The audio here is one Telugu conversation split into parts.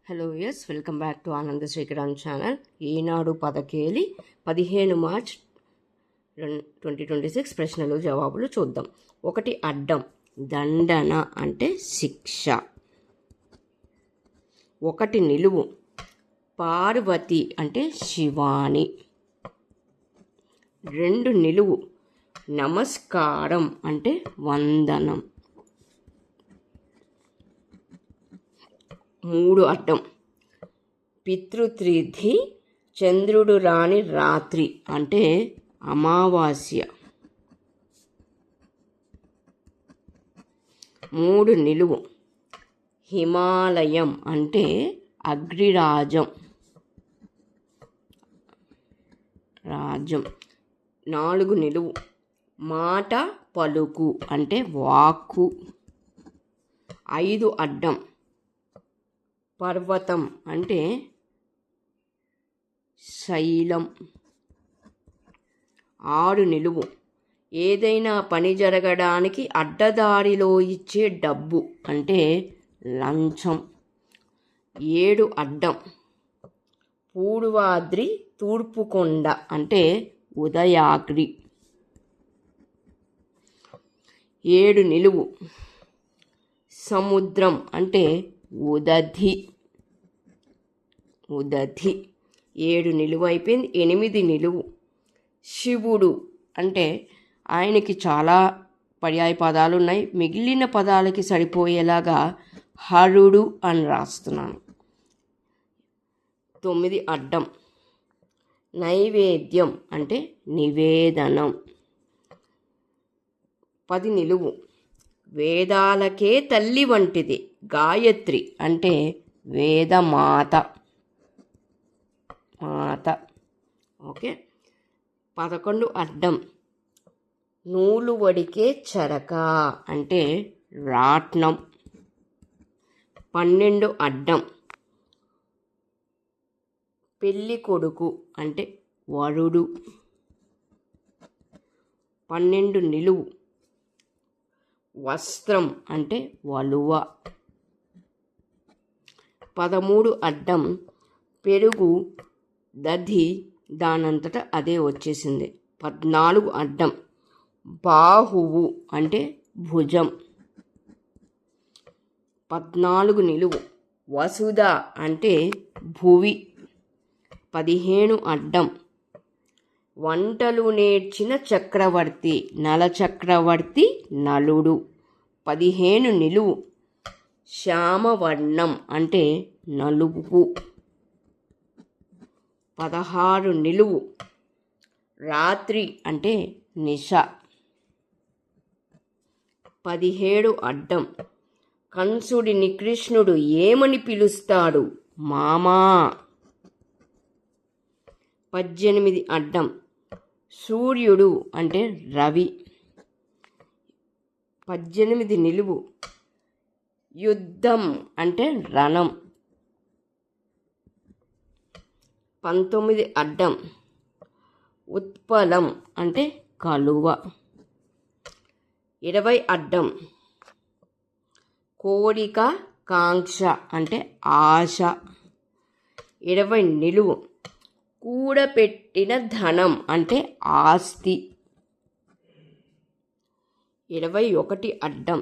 హలో ఎస్ welcome back to Ananda Srikaram channel. Eenadu పదకేలి 15 March 2026 ప్రశ్నలు జవాబులు చూద్దాం. 1 అడ్డం దండన అంటే శిక్ష. 1 నిలువు పార్వతి అంటే శివాని. 2 నిలువు నమస్కారం అంటే వందనం. 3 అడ్డం పితృతిథి చంద్రుడు రాని రాత్రి అంటే అమావాస్య. 3 నిలువు హిమాలయం అంటే అగ్రిరాజం. 4 నిలువు మాట పలుకు అంటే వాక్కు. 5 అడ్డం పర్వతం అంటే శైలం. 6 నిలువు ఏదైనా పని జరగడానికి అడ్డదారిలో ఇచ్చే డబ్బు అంటే లంచం. 7 అడ్డం పూర్వాద్రి తూర్పుకొండ అంటే ఉదయాగ్రి. 7 నిలువు సముద్రం అంటే ఉదధి. 7 నిలువు అయిపోయింది. 8 నిలువు శివుడు అంటే ఆయనకి చాలా పర్యాయ పదాలు ఉన్నాయి. మిగిలిన పదాలకి సరిపోయేలాగా హరుడు అని రాస్తున్నాను. 9 అడ్డం నైవేద్యం అంటే నివేదనం. 10 నిలువు వేదాలకే తల్లి వంటిది గాయత్రి అంటే వేదమాత. ఓకే. 11 అడ్డం నూలు వడికే చరక అంటే రాట్నం. 12 అడ్డం పెళ్ళి కొడుకు అంటే వరుడు. 12 నిలువు వస్త్రం అంటే వలువ. 13 అడ్డం పెరుగు దధి దానంతట అదే వచ్చేసింది. 14 అడ్డం బాహువు అంటే భుజం. 14 నిలువు వసుధ అంటే భువి. 15 అడ్డం వంటలు నేర్చిన చక్రవర్తి నలచక్రవర్తి నలుడు. 15 నిలువు శ్యామవర్ణం అంటే నలుపు. 16 నిలువు రాత్రి అంటే నిశ. 17 అడ్డం కంసుడిని కృష్ణుడు ఏమని పిలుస్తాడు? మామా. 18 అడ్డం సూర్యుడు అంటే రవి. 18 నిలువు యుద్ధం అంటే రణం. 19 అడ్డం ఉత్పలం అంటే కలువ. 20 అడ్డం కోరిక కాంక్ష అంటే ఆశ. 20 నిలువు కూడపెట్టిన ధనం అంటే ఆస్తి. 21 అడ్డం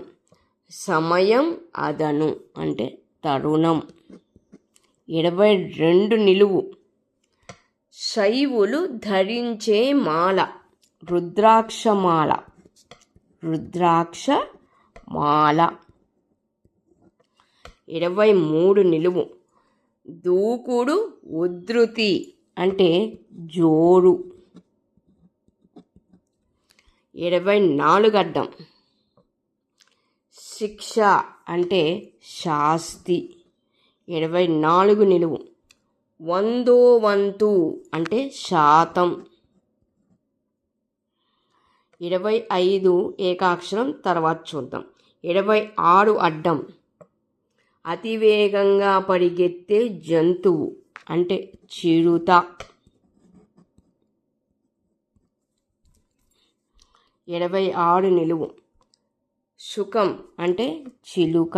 సమయం అదను అంటే తరుణం. 22 నిలువు శైవులు ధరించే మాల రుద్రాక్షమాల. 23 నిలువు దూకుడు ఉధృతి అంటే జోరు. 24 అడ్డం శిక్ష అంటే శాస్తి. 24 నిలువు 100వ వంతు అంటే శాతం. 25 ఏకాక్షరం తర్వాత చూద్దాం. 26 అడ్డం అతివేగంగా పరిగెత్తే జంతువు అంటే చిరుత. 26 నిలువు శుకం అంటే చిలుక.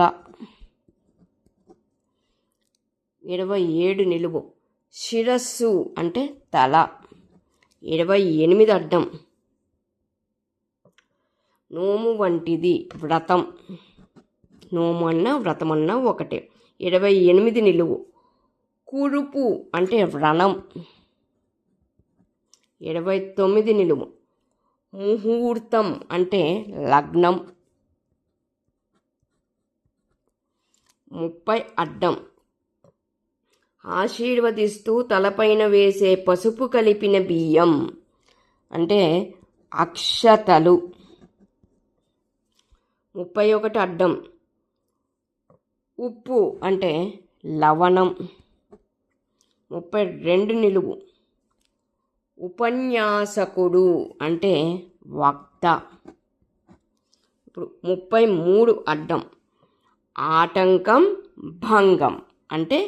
27 నిలువు. శిరస్సు అంటే తల. 28 అడ్డం. నోము వంటిది వ్రతం. నోము అన్న వ్రతం అన్న ఒకటే. 28 నిలువు. కురుపు అంటే వ్రణం. 29 నిలువు. ముహూర్తం అంటే లగ్నం. 30 అడ్డం. ఆశీర్వదిస్తూ తలపైన వేసే పసుపు కలిపిన బియ్యం అంటే అక్షతలు. 31 అడ్డం. ఉప్పు అంటే లవణం. 32 నిలువు. ఉపన్యాసకుడు అంటే వక్త. ఇప్పుడు 33 అడ్డం. ఆటంకం భంగం అంటే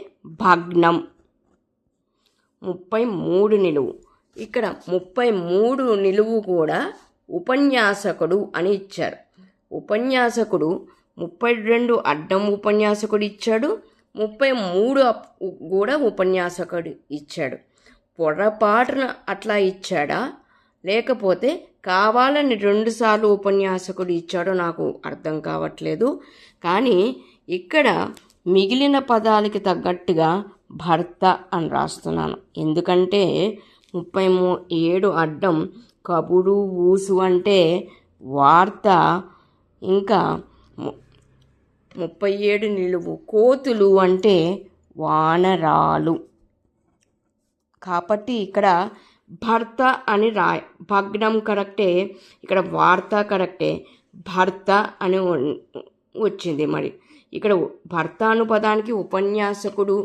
భగ్నం. 33 నిలువు. ఇక్కడ 33 నిలువు కూడా ఉపన్యాసకుడు అని ఇచ్చారు. ఉపన్యాసకుడు 32 అడ్డం ఉపన్యాసకుడు ఇచ్చాడు, 33 కూడా ఉపన్యాసకుడు ఇచ్చాడు. పొరపాటున అట్లా ఇచ్చాడా లేకపోతే కావాలని 2 సార్లు ఉపన్యాసకుడు ఇచ్చాడో నాకు అర్థం కావట్లేదు. కానీ ఇక్కడ మిగిలిన పదాలకి తగ్గట్టుగా భర్త అని రాస్తున్నాను. ఎందుకంటే 37 అడ్డం కబురు ఊసు అంటే వార్త. ఇంకా 37 నిలువు. కోతులు అంటే వానరాలు. కాబట్టి ఇక్కడ భర్త అని భగ్నం కరెక్టే, ఇక్కడ వార్త కరెక్టే, భర్త అని వచ్చింది. మరి ఇక్కడ భర్త అను పదానికి ఉపన్యాసకుడు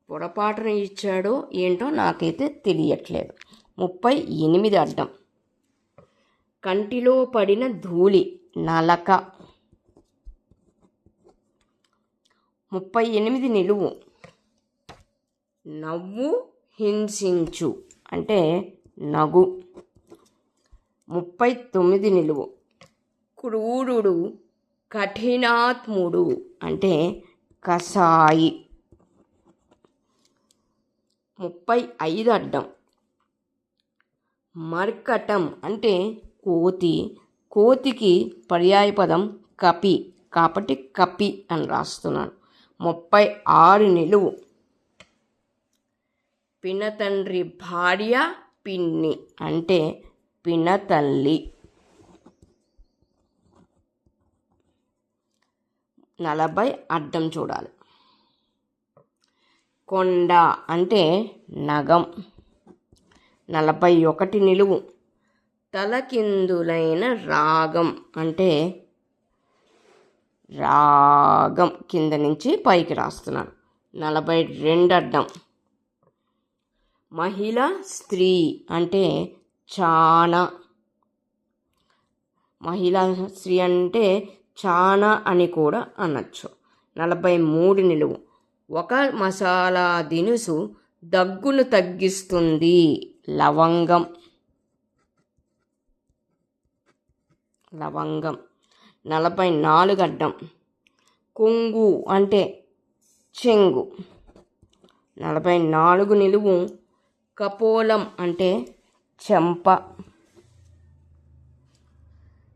పొరపాటున ఇచ్చాడో ఏంటో నాకైతే తెలియట్లేదు. 38 అడ్డం. కంటిలో పడిన ధూళి నలక. 38 నిలువు. నవ్వు హింసించు అంటే నగు. 39 నిలువు. క్రూరుడు కఠినాత్ముడు అంటే కసాయి. 35 అడ్డం. మర్కటం అంటే కోతి. కోతికి పర్యాయపదం కపి, కాబట్టి కపి అని రాస్తున్నాను. 36 నిలువు. పినతండ్రి భార్య పిన్ని అంటే పినతల్లి. 40 అడ్డం చూడాలి. కొండ అంటే నగం. 41 నిలువు. తలకిందులైన రాగం అంటే రాగం కింద నుంచి పైకి రాస్తున్నాను. 42 అడ్డం. మహిళ స్త్రీ అంటే చానా. మహిళా స్త్రీ అంటే చానా అని కూడా అనొచ్చు. 43 నిలువు. ఒక మసాలా దినుసు దగ్గును తగ్గిస్తుంది లవంగం. లవంగం. 44 అడ్డం. కొంగు అంటే చెంగు. 44 నిలువు. కపోలం అంటే చెంప.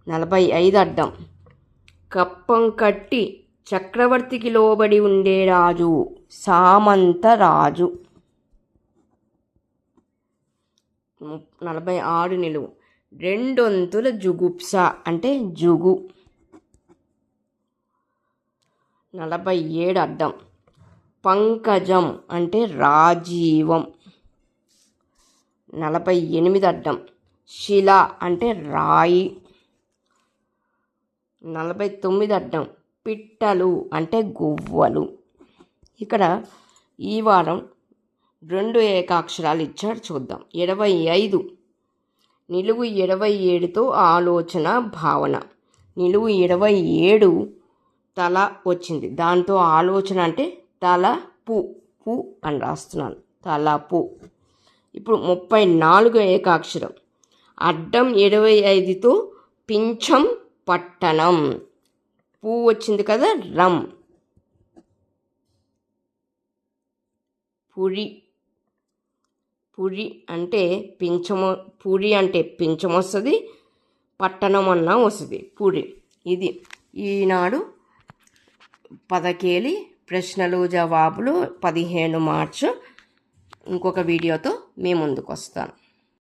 45 అడ్డం. కప్పం కట్టి చక్రవర్తికి లోబడి ఉండే రాజు సామంతరాజు. 46 నిలువు. రెండొంతుల జుగుప్స అంటే జుగు. 47 అడ్డం. పంకజం అంటే రాజీవం. 48 అడ్డం. శిల అంటే రాయి. 49 అడ్డం. పిట్టలు అంటే గువ్వలు. ఇక్కడ ఈ వారం 2 ఏకాక్షరాలు ఇచ్చాడు, చూద్దాం. 25 నిలువు. 27తో ఆలోచన భావన. నిలువు 27 తల వచ్చింది, దాంతో ఆలోచన అంటే తలపు పు అని రాస్తున్నాను. తలపు. ఇప్పుడు 34 ఏకాక్షరం. అడ్డం 25తో పింఛం పట్టణం. పూ వచ్చింది కదా, రం. పురి పురి అంటే పింఛము, పురి అంటే పింఛం వస్తుంది, పట్టణం అన్న వస్తుంది పురి. ఇది ఈనాడు పదకేలి ప్రశ్నలు జవాబులు 15 మార్చ్ ఇంకొక వీడియోతో మీ ముందుకు వస్తాను.